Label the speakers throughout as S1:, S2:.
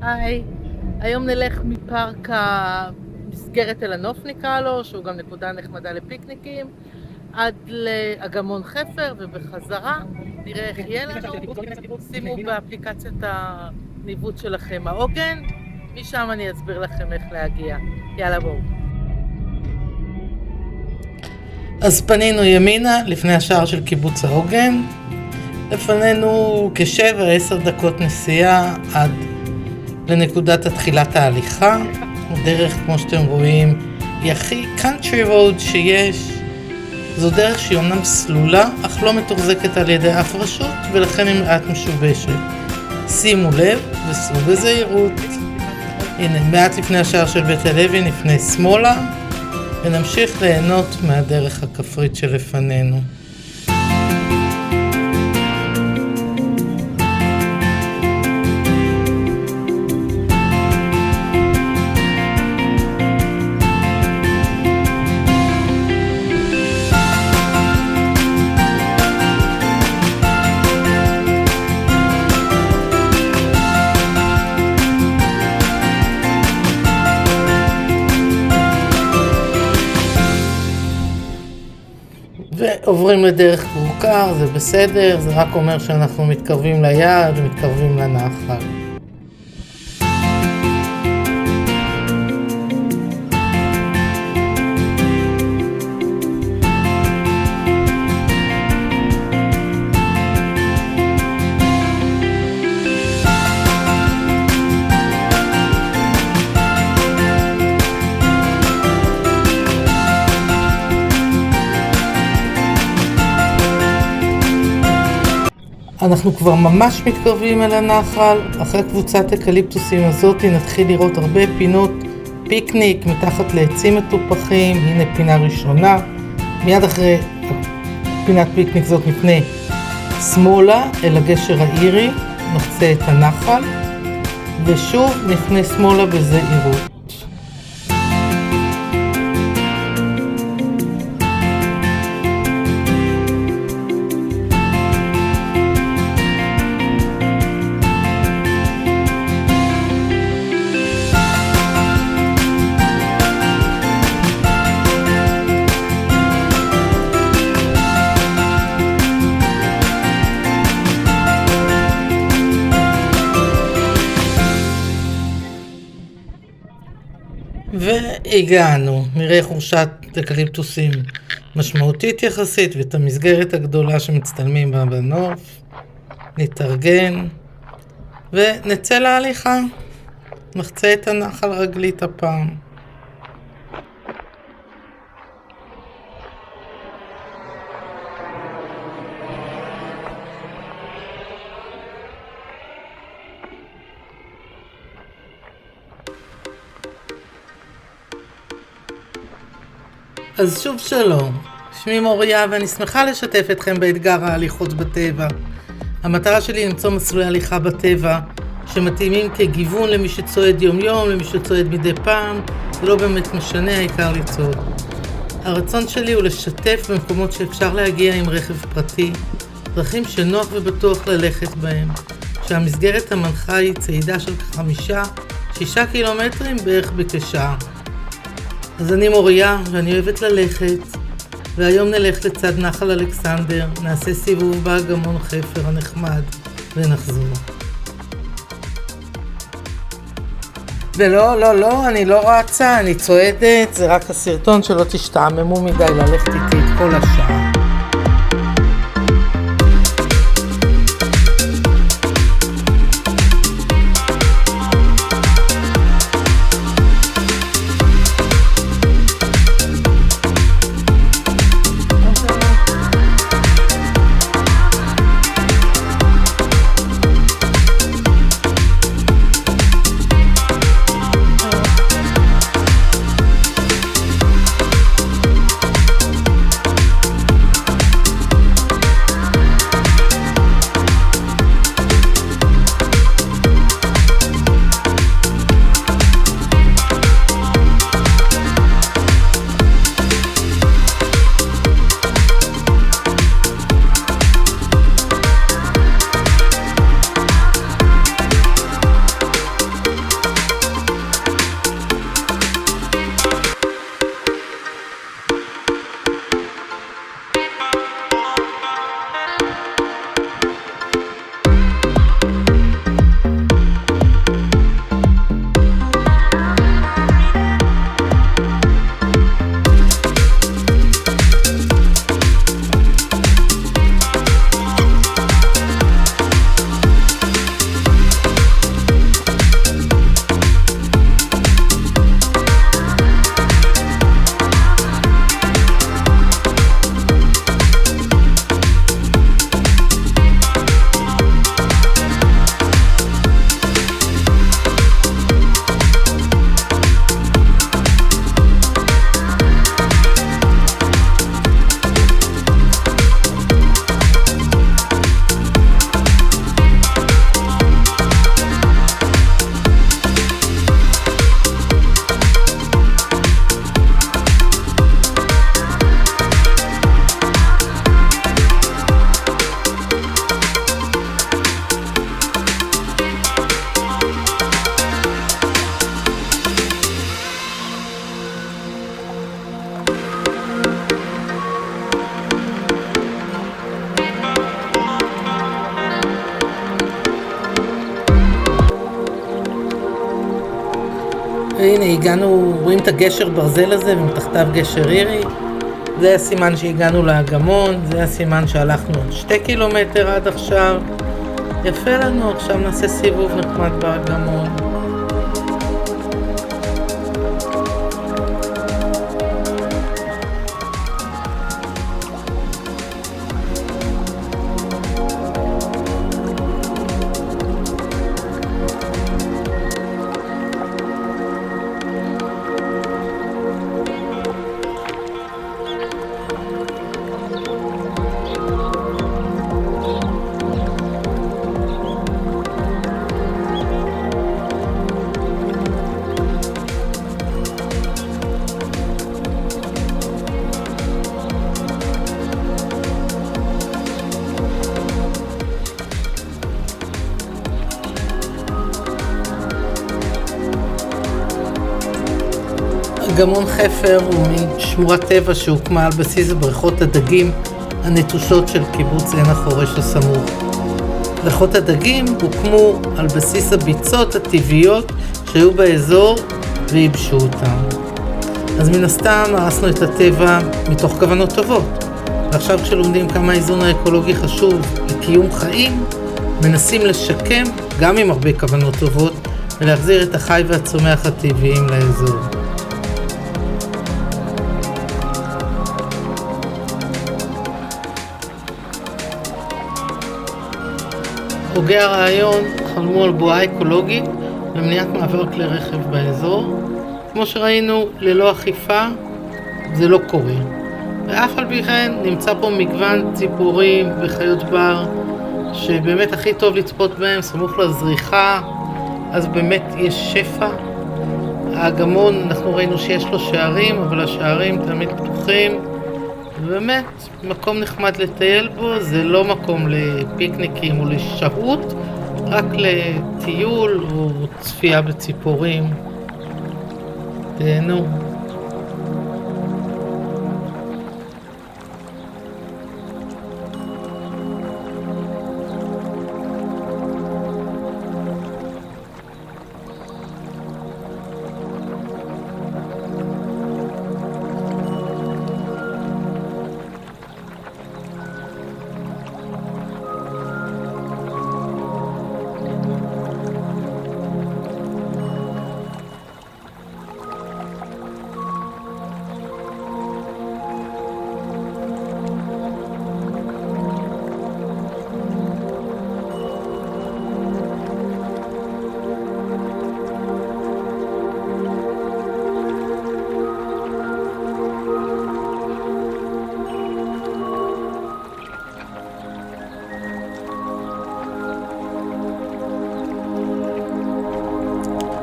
S1: היי, היום נלך מפארק המסגרת אל הנוף נקרא לו, שהוא גם נקודה נחמדה לפיקניקים, עד לאגמון חפר ובחזרה, נראה איך יהיה לנו. שימו באפליקציית הניווט שלכם העוגן, משם אני אסביר לכם איך להגיע. יאללה בואו. אז פנינו ימינה לפני השער של קיבוץ העוגן, לפנינו כ7-10 דקות נסיעה עד לנקודת התחילת ההליכה. הדרך, כמו שאתם רואים, היא הכי country road שיש. זו דרך שהיא אומנם סלולה, אך לא מתוחזקת על ידי אף רשות, ולכן היא מעט משובשת. שימו לב וסעו בזהירות. הנה, מעט לפני השער של בית הלוי נפנה שמאלה, ונמשיך ליהנות מהדרך הכפרית שלפנינו. ועוברים לדרך כורכר, זה בסדר, זה רק אומר שאנחנו מתקרבים ליעד ומתקרבים לנחל. אנחנו כבר ממש מתקרבים אל הנחל. אחרי קבוצת אקליפטוסים הזאת נתחיל לראות הרבה פינות פיקניק מתחת לעצים מטופחים. הנה פינה ראשונה. מיד אחרי פינת פיקניק זאת נפנה שמאלה אל הגשר האירי, נחצה את הנחל, ושוב נפנה שמאלה בזהירות. והגענו, נראה חורשת אקליפטוסים משמעותית יחסית ואת המסגרת הגדולה שמצטלמים בה בנוף. נתארגן ונצא להליכה, נחצה את הנחל רגלית הפעם. אז שוב שלום, שמי מוריה ואני שמחה לשתף אתכם באתגר ההליכות בטבע. המטרה שלי למצוא מסלולי הליכה בטבע שמתאימים כגיוון למי שצועד יום יום, למי שצועד מדי פעם, זה לא באמת משנה, העיקר לצעוד. הרצון שלי הוא לשתף במקומות שאפשר להגיע עם רכב פרטי, דרכים שנוח ובטוח ללכת בהם, שהמסגרת המנחה היא צעידה של 5-6 קילומטרים בערך כשעה. אז אני מוריה ואני אוהבת ללכת, והיום נלך לצד נחל אלכסנדר, נעשה סיבוב באגמון חפר הנחמד ונחזור. ולא, אני לא רצה, אני צועדת, זה רק הסרטון שלא תשתעממו מדי ללכת איתי את כל השעה. והנה הגענו, רואים את הגשר ברזל הזה ומתחתיו גשר אירי. זה הסימן שהגענו לאגמון, זה הסימן שהלכנו 2 קילומטר עד עכשיו. יפה לנו, עכשיו נעשה סיבוב נחמד באגמון. אגמון חפר הוא משמורת טבע שהוקמה על בסיס בריכות הדגים הנטושות של קיבוץ עין החורש הסמוך. בריכות הדגים הוקמו על בסיס הביצות הטבעיות שהיו באזור וייבשו אותם. אז מן הסתם הרסנו את הטבע מתוך כוונות טובות. ועכשיו כשלומדים כמה האיזון האקולוגי חשוב לקיום חיים, מנסים לשקם גם עם הרבה כוונות טובות ולהחזיר את החי והצומח הטבעיים לאזור. הוגי הרעיון חלמו על בועה אקולוגית למניעת מעבר כלי רכב באזור. כמו שראינו, ללא אכיפה זה לא קורה. ואף על פי כן נמצא פה מגוון ציפורים וחיות בר שבאמת הכי טוב לצפות בהם סמוך לזריחה, אז באמת יש שפע. האגמון, אנחנו ראינו שיש לו שערים, אבל השערים תמיד פתוחים. ובאמת, מקום נחמד לטייל בו, זה לא מקום לפיקניקים או לשהות, רק לטיול או צפייה בציפורים. תהנו.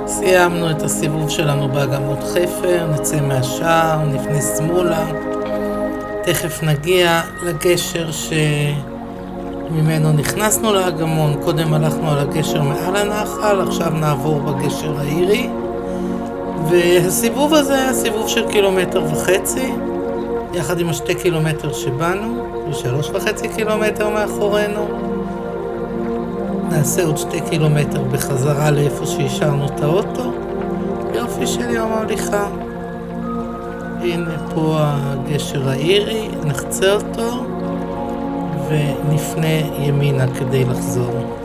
S1: סיימנו את הסיבוב שלנו באגמות חפר, נצא מהשער, נפנה שמאלה. תכף נגיע לגשר שממנו נכנסנו לאגמון. קודם הלכנו על הגשר מעל הנחל, עכשיו נעבור בגשר האירי. והסיבוב הזה היה סיבוב של 1.5 קילומטר, יחד עם 2 קילומטר שבאנו, ו3.5 קילומטר מאחורינו. נעשה עוד 2 קילומטר בחזרה לאיפה שהשארנו את האוטו. יופי של יום הליכה. הנה פה הגשר האירי, נחצה אותו ונפנה ימינה כדי לחזור.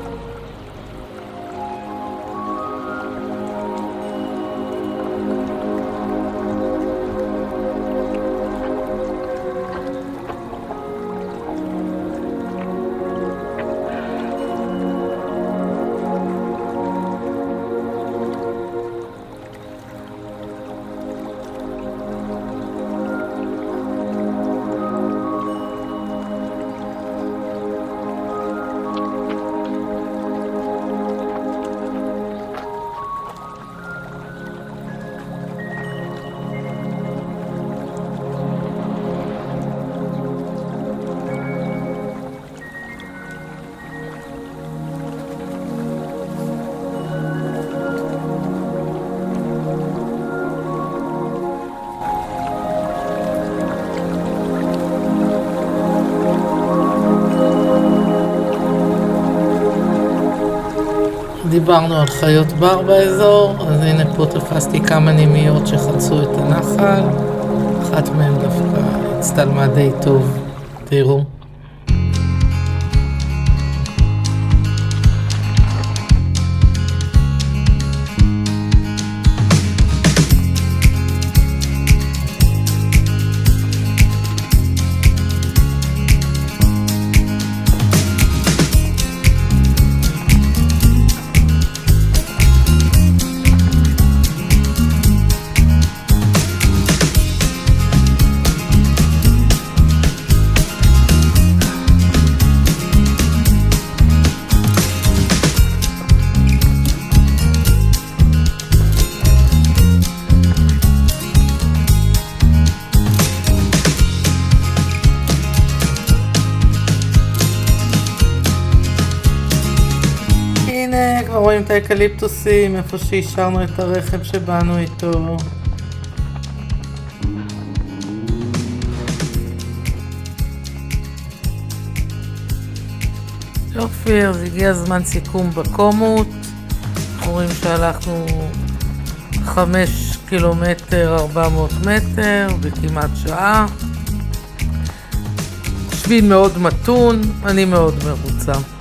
S1: דיברנו על חיות בר באזור, אז הנה פה תפסתי כמה נימיות שחצו את הנחל. אחת מהן דווקא הצטלמה די טוב, תראו. הנה, כבר רואים את האקליפטוסים, איפה שהשארנו את הרכב שבאנו איתו. יופי, אז הגיע זמן סיכום בקומות. אנחנו רואים שהלכנו 5 קילומטר 400 מטר בכמעט שעה. שביל מאוד מתון, אני מאוד מרוצה.